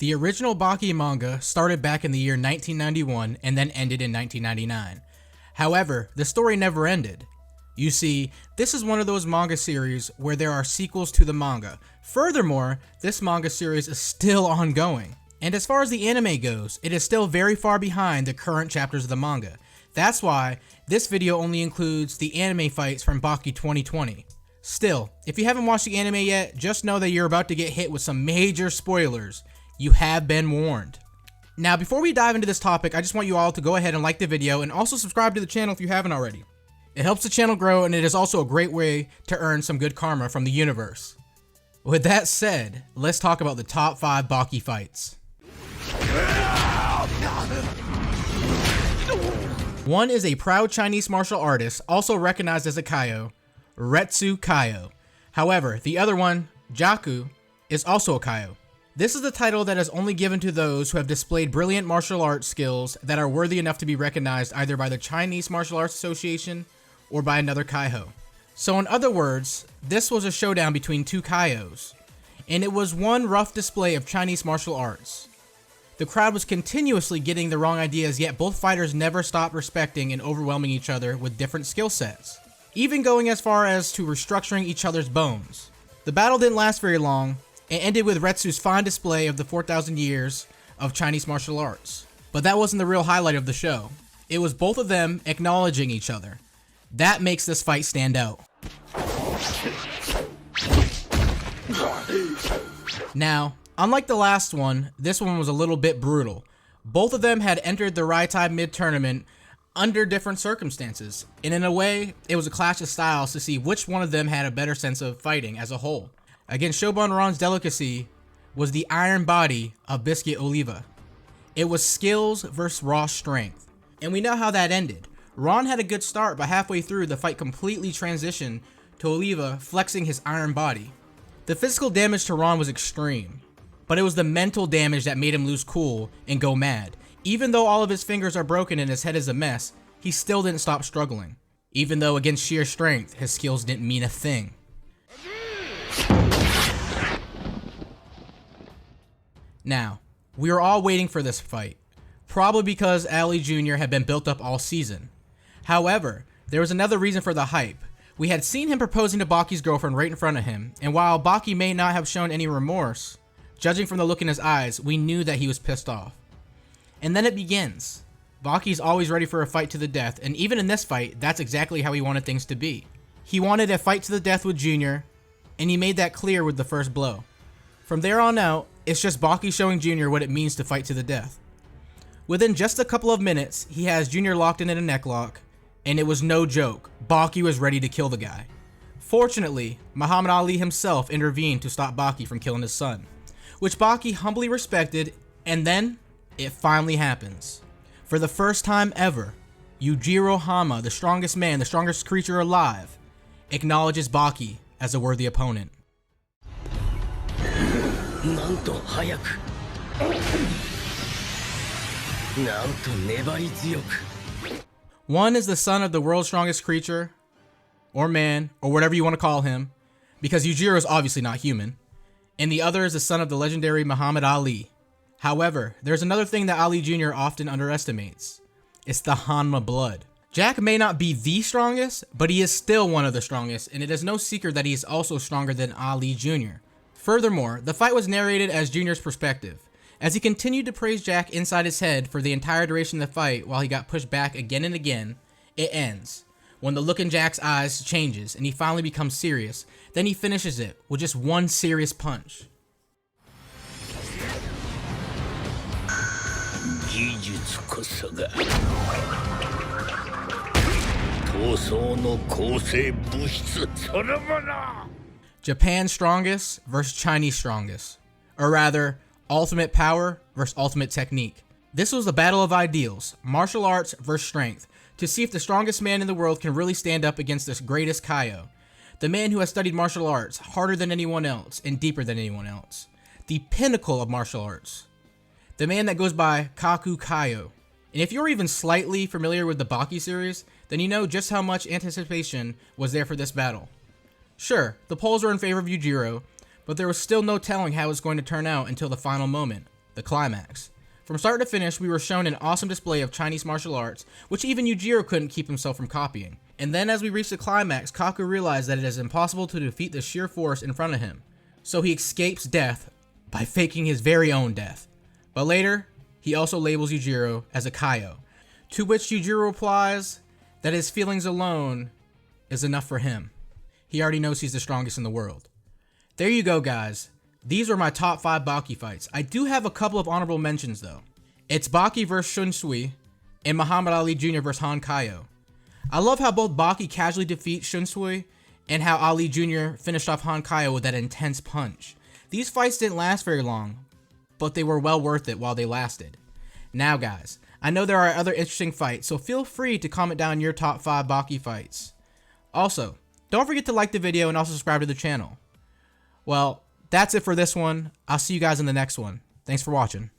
The original Baki manga started back in the year 1991 and then ended in 1999. However, the story never ended. You see, this is one of those manga series where there are sequels to the manga. Furthermore, this manga series is still ongoing. And as far as the anime goes, it is still very far behind the current chapters of the manga. That's why this video only includes the anime fights from Baki 2020. Still, if you haven't watched the anime yet, just know that you're about to get hit with some major spoilers. You have been warned. Now, before we dive into this topic, I just want you all to go ahead and like the video and also subscribe to the channel if you haven't already. It helps the channel grow, and it is also a great way to earn some good karma from the universe. With that said, let's talk about the top 5 Baki fights. 1 is a proud Chinese martial artist, also recognized as a Kaio, Retsu Kaio. However, the other one, Jaku, is also a Kaio. This is the title that is only given to those who have displayed brilliant martial arts skills that are worthy enough to be recognized either by the Chinese Martial Arts Association or by another Kaiho. So in other words, this was a showdown between two Kaios, and it was one rough display of Chinese martial arts. The crowd was continuously getting the wrong ideas, yet both fighters never stopped respecting and overwhelming each other with different skill sets, even going as far as to restructuring each other's bones. The battle didn't last very long, and ended with Retsu's fine display of the 4,000 years of Chinese martial arts. But that wasn't the real highlight of the show. It was both of them acknowledging each other. That makes this fight stand out. Now, unlike the last one, this one was a little bit brutal. Both of them had entered the Raitai mid-tournament under different circumstances, and in a way, it was a clash of styles to see which one of them had a better sense of fighting as a whole. Against Shoban Ron's delicacy was the iron body of Biscuit Oliva. It was skills versus raw strength. And we know how that ended. Ron had a good start, but halfway through, the fight completely transitioned to Oliva flexing his iron body. The physical damage to Ron was extreme, but it was the mental damage that made him lose cool and go mad. Even though all of his fingers are broken and his head is a mess, he still didn't stop struggling. Even though against sheer strength, his skills didn't mean a thing. Now, we were all waiting for this fight, probably because Ali Jr. had been built up all season. However, there was another reason for the hype. We had seen him proposing to Baki's girlfriend right in front of him, and while Baki may not have shown any remorse, judging from the look in his eyes, we knew that he was pissed off. And then it begins. Baki's always ready for a fight to the death, and even in this fight, that's exactly how he wanted things to be. He wanted a fight to the death with Junior, and he made that clear with the first blow. From there on out, it's just Baki showing Junior what it means to fight to the death. Within just a couple of minutes, he has Junior locked in a necklock, and it was no joke. Baki was ready to kill the guy. Fortunately, Muhammad Ali himself intervened to stop Baki from killing his son, which Baki humbly respected, and then it finally happens. For the first time ever, Yujiro Hama, the strongest man, the strongest creature alive, acknowledges Baki as a worthy opponent. One is the son of the world's strongest creature, or man, or whatever you want to call him, because Yujiro is obviously not human, and the other is the son of the legendary Muhammad Ali. However, there's another thing that Ali Jr. often underestimates. It's the Hanma blood. Jack may not be the strongest, but he is still one of the strongest, and it is no secret that he is also stronger than Ali Jr. Furthermore, the fight was narrated as Junior's perspective. As he continued to praise Jack inside his head for the entire duration of the fight while he got pushed back again and again, it ends. When the look in Jack's eyes changes and he finally becomes serious, then he finishes it with just one serious punch. Japan's strongest versus Chinese strongest, or rather, ultimate power versus ultimate technique. This was a battle of ideals, martial arts versus strength, to see if the strongest man in the world can really stand up against this greatest Kaio, the man who has studied martial arts harder than anyone else and deeper than anyone else, the pinnacle of martial arts, the man that goes by Kaku Kaio. And if you're even slightly familiar with the Baki series, then you know just how much anticipation was there for this battle. Sure, the polls were in favor of Yujiro, but there was still no telling how it was going to turn out until the final moment. the climax. From start to finish, we were shown an awesome display of Chinese martial arts, which even Yujiro couldn't keep himself from copying. And then as we reached the climax, Kaku realized that it is impossible to defeat the sheer force in front of him. So he escapes death by faking his very own death. But later, he also labels Yujiro as a Kaio, to which Yujiro replies that his feelings alone is enough for him. He already knows he's the strongest in the world. There you go, guys. These are my top 5 Baki fights. I do have a couple of honorable mentions though. It's Baki vs Shunsui and Muhammad Ali Jr. vs Han Kaio. I love how both Baki casually defeats Shunsui and how Ali Jr. finished off Han Kaio with that intense punch. These fights didn't last very long, but they were well worth it while they lasted. Now guys, I know there are other interesting fights, so feel free to comment down your top 5 Baki fights. Also, don't forget to like the video and also subscribe to the channel. Well, that's it for this one. I'll see you guys in the next one. Thanks for watching.